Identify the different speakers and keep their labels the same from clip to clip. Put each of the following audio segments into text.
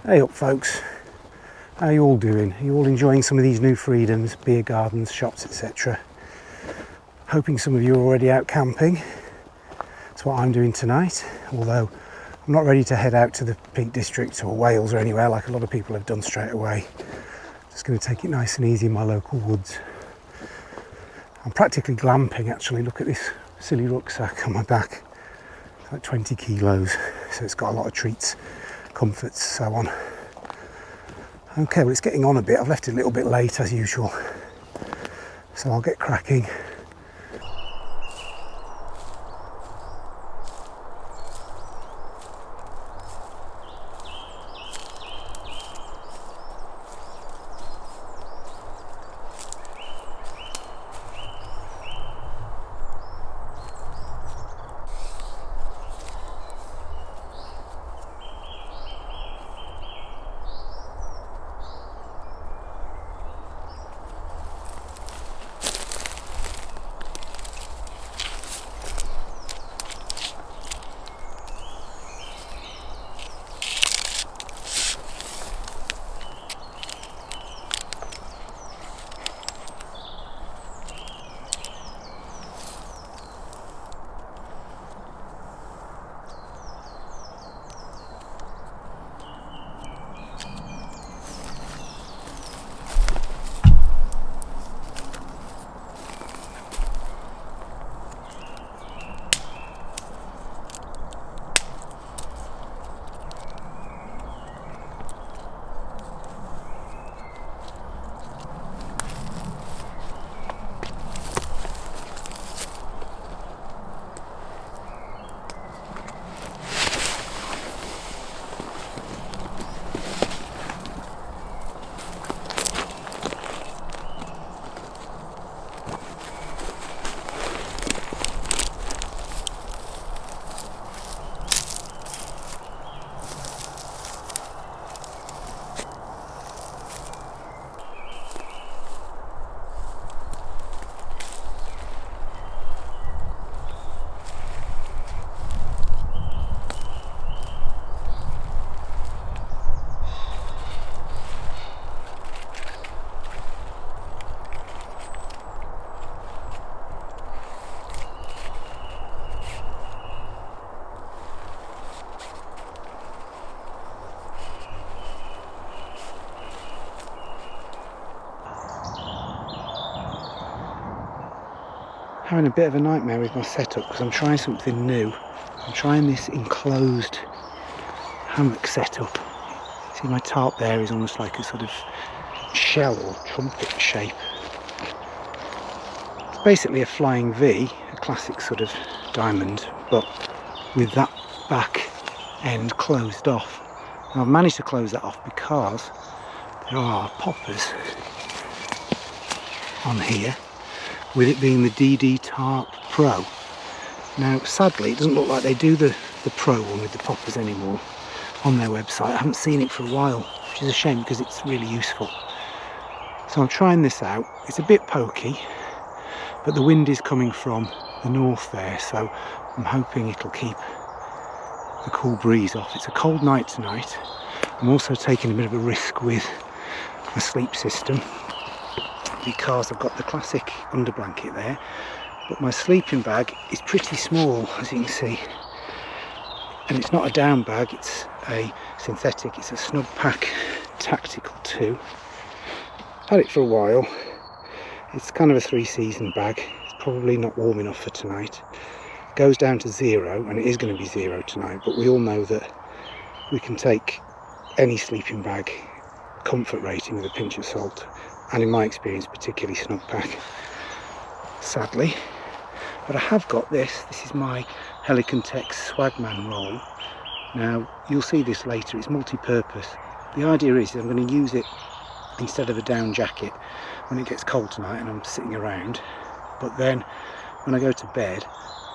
Speaker 1: Hey up folks, how are you all doing? Are you all enjoying some of these new freedoms, beer gardens, shops, etc.? Hoping some of you are already out camping. That's what I'm doing tonight, although I'm not ready to head out to the Peak District or Wales or anywhere like a lot of people have done straight away. Just going to take it nice and easy in my local woods. I'm practically glamping actually. Look at this silly rucksack on my back. It's like 20 kilos, so it's got a lot of treats, comforts, so on. Okay, well it's getting on a bit. I've left it a little bit late as usual, so I'll get cracking. Having a bit of a nightmare with my setup because I'm trying something new. I'm trying this enclosed hammock setup. See, my tarp there is almost like a sort of shell or trumpet shape. It's basically a flying V, a classic sort of diamond, but with that back end closed off. Now I've managed to close that off because there are poppers on here, with it being the DD Tarp Pro. Now sadly it doesn't look like they do the Pro one with the poppers anymore on their website. I haven't seen it for a while, which is a shame because it's really useful. So I'm trying this out. It's a bit pokey, but the wind is coming from the north there, so I'm hoping it'll keep the cool breeze off. It's a cold night tonight. I'm also taking a bit of a risk with my sleep system because I've got the classic under blanket there, but my sleeping bag is pretty small, as you can see, and it's not a down bag, it's a synthetic. It's a Snugpak Tactical 2. Had it for a while. It's kind of a 3-season bag. It's probably not warm enough for tonight. Goes down to 0, and it is going to be 0 tonight, but we all know that we can take any sleeping bag comfort rating with a pinch of salt, and in my experience particularly Snugpak, sadly. But I have got this is my Helikon Swagman roll. Now you'll see this later, it's multi-purpose. The idea is I'm going to use it instead of a down jacket when it gets cold tonight and I'm sitting around, but then when I go to bed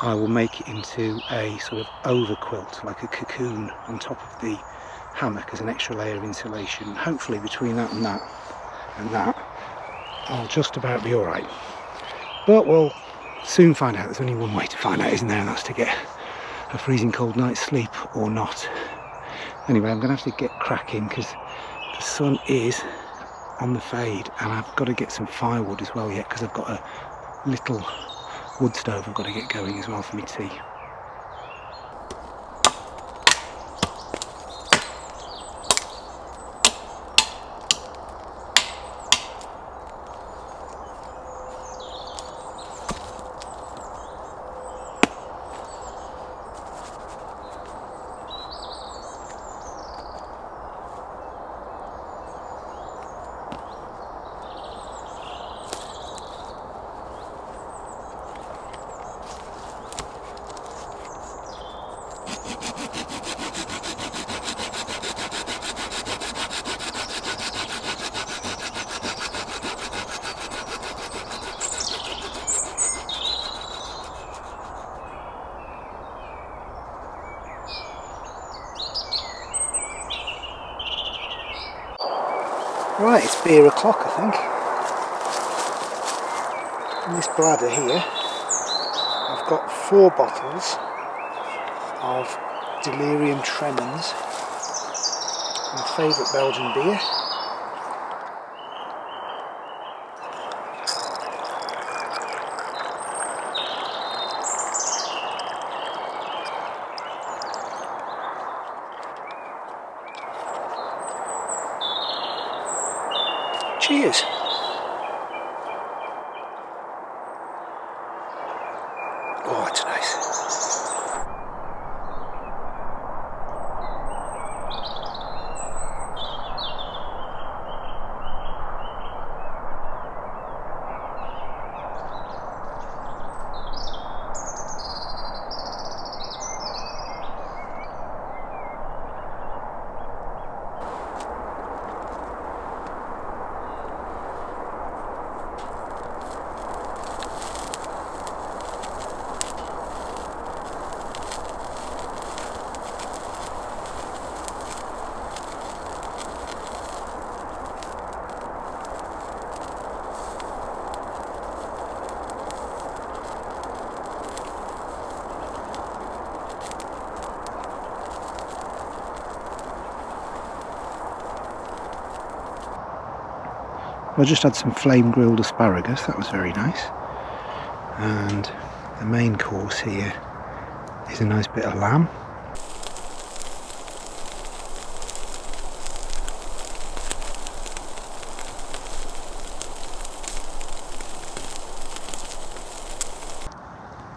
Speaker 1: I will make it into a sort of over quilt, like a cocoon on top of the hammock as an extra layer of insulation. Hopefully between that and that I'll just about be alright. But we'll soon find out. There's only one way to find out, isn't there? And that's to get a freezing cold night's sleep or not. Anyway, I'm going to have to get cracking because the sun is on the fade, and I've got to get some firewood as well yet, because I've got a little wood stove I've got to get going as well for my tea. Right, it's beer o'clock, I think. In this bladder here, I've got 4 bottles of Delirium Tremens, my favourite Belgian beer. Cheers! Oh, that's nice. I just had some flame grilled asparagus, that was very nice. And the main course here is a nice bit of lamb.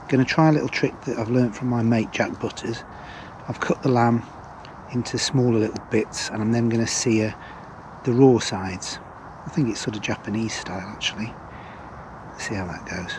Speaker 1: Going to try a little trick that I've learnt from my mate Jack Butters. I've cut the lamb into smaller little bits, and I'm then going to sear the raw sides. I think it's sort of Japanese style actually. Let's see how that goes.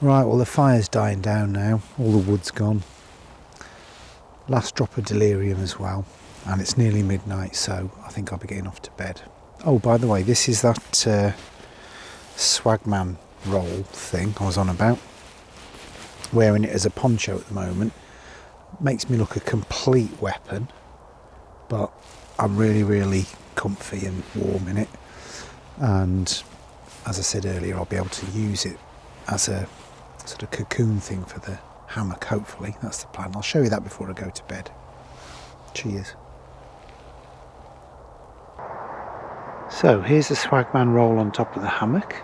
Speaker 1: Right, well the fire's dying down now, all the wood's gone. Last drop of delirium as well, and it's nearly midnight, so I think I'll be getting off to bed. Oh, by the way, this is that Swagman roll thing I was on about. Wearing it as a poncho at the moment. Makes me look a complete weapon, but I'm really, really comfy and warm in it. And as I said earlier, I'll be able to use it as a sort of cocoon thing for the hammock, hopefully. That's the plan. I'll show you that before I go to bed. Cheers. So here's the Swagman roll on top of the hammock.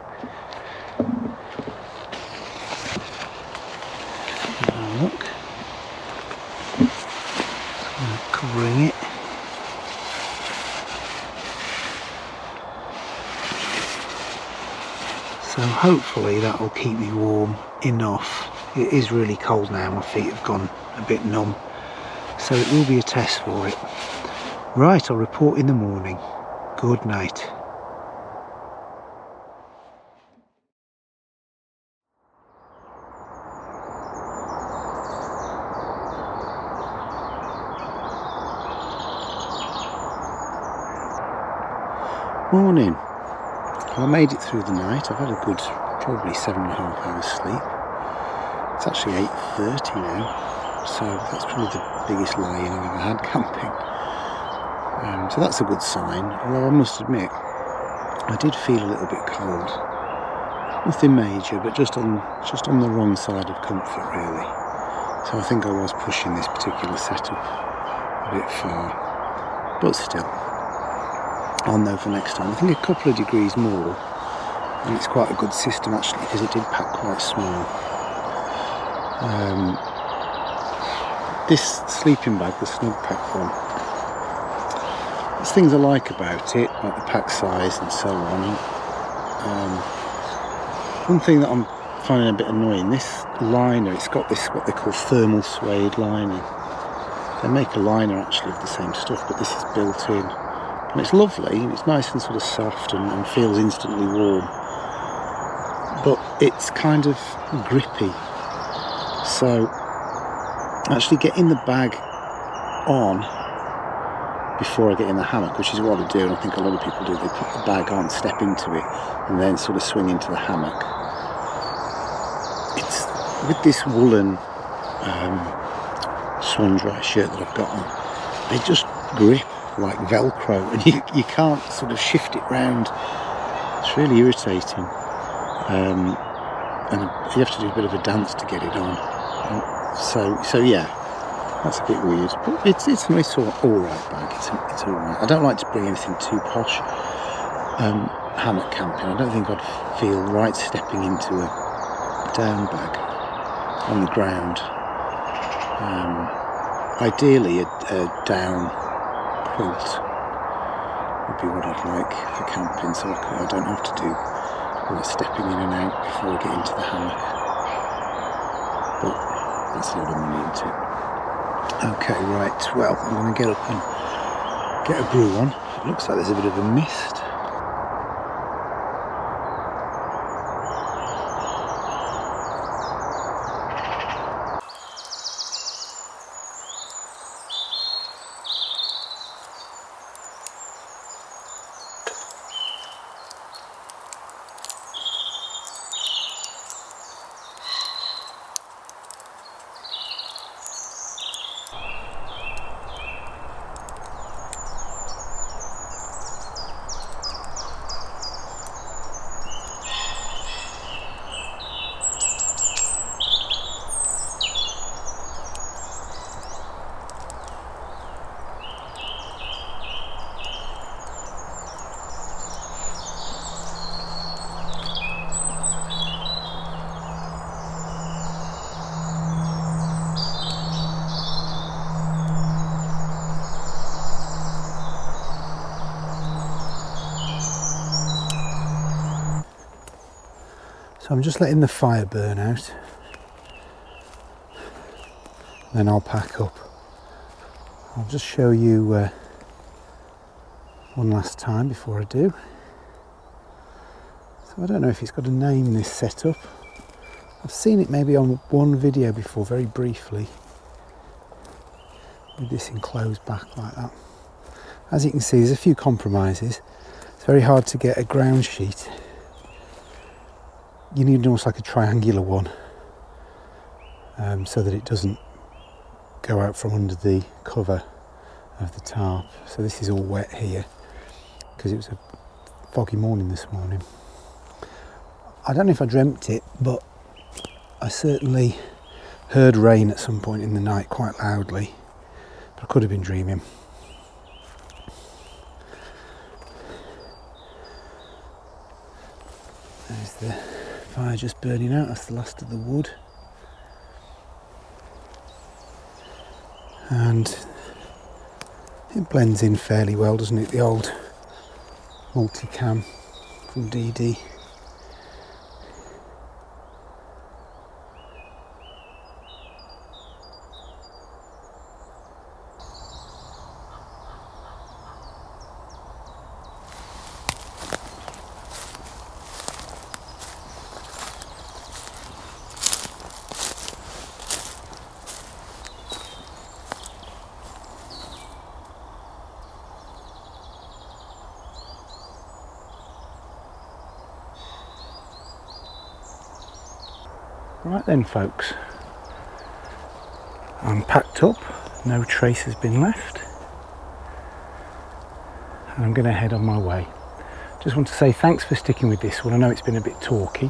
Speaker 1: Now look, covering it. So hopefully that will keep me warm enough. It is really cold now, my feet have gone a bit numb, so it will be a test for it. Right, I'll report in the morning. Good night. Morning. Well, I made it through the night. I've had a good probably 7.5 hours sleep. It's actually 8:30 now, so that's probably the biggest lie-in I've ever had camping. So that's a good sign, although I must admit I did feel a little bit cold. Nothing major, but just on the wrong side of comfort really. So I think I was pushing this particular setup a bit far, but still, I'll know for next time. I think a couple of degrees more, and it's quite a good system actually, because it did pack quite small. This sleeping bag, the Snugpak one, there's things I like about it, like the pack size and so on. One thing that I'm finding a bit annoying, this liner, it's got this what they call thermal suede lining. They make a liner actually of the same stuff, but this is built in, and it's lovely and it's nice and sort of soft and feels instantly warm, but it's kind of grippy. So actually getting the bag on before I get in the hammock, which is what I do, and I think a lot of people do, they put the bag on, step into it, and then sort of swing into the hammock. It's with this woolen swan dry shirt that I've got on, they just grip like Velcro, and you can't sort of shift it round. It's really irritating, and you have to do a bit of a dance to get it on. So yeah, that's a bit weird, but it's alright bag. It's alright. I don't like to bring anything too posh. Hammock camping, I don't think I'd feel right stepping into a down bag on the ground. Ideally a down quilt would be what I'd like for camping, so I don't have to do all that stepping in and out before I get into the hammock. But that's a lot of money, isn't it? Okay, right, well, I'm going to get up and get a brew on. It looks like there's a bit of a mist. So I'm just letting the fire burn out, then I'll pack up. I'll just show you one last time before I do. So I don't know if it's got a name, this setup. I've seen it maybe on one video before, very briefly, with this enclosed back like that. As you can see, there's a few compromises. It's very hard to get a ground sheet. You need almost like a triangular one, so that it doesn't go out from under the cover of the tarp. So this is all wet here because it was a foggy morning this morning. I don't know if I dreamt it, but I certainly heard rain at some point in the night quite loudly, but I could have been dreaming. There's the fire just burning out, that's the last of the wood. And it blends in fairly well, doesn't it? The old multicam from DD. Right then folks, I'm packed up, no trace has been left, and I'm going to head on my way. Just want to say thanks for sticking with this one. I know it's been a bit talky.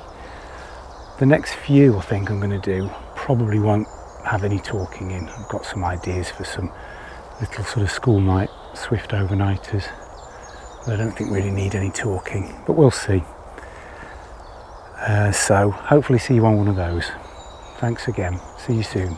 Speaker 1: The next few I think I'm going to do probably won't have any talking in. I've got some ideas for some little sort of school night swift overnighters that I don't think really need any talking, but we'll see. So hopefully see you on one of those. Thanks again. See you soon.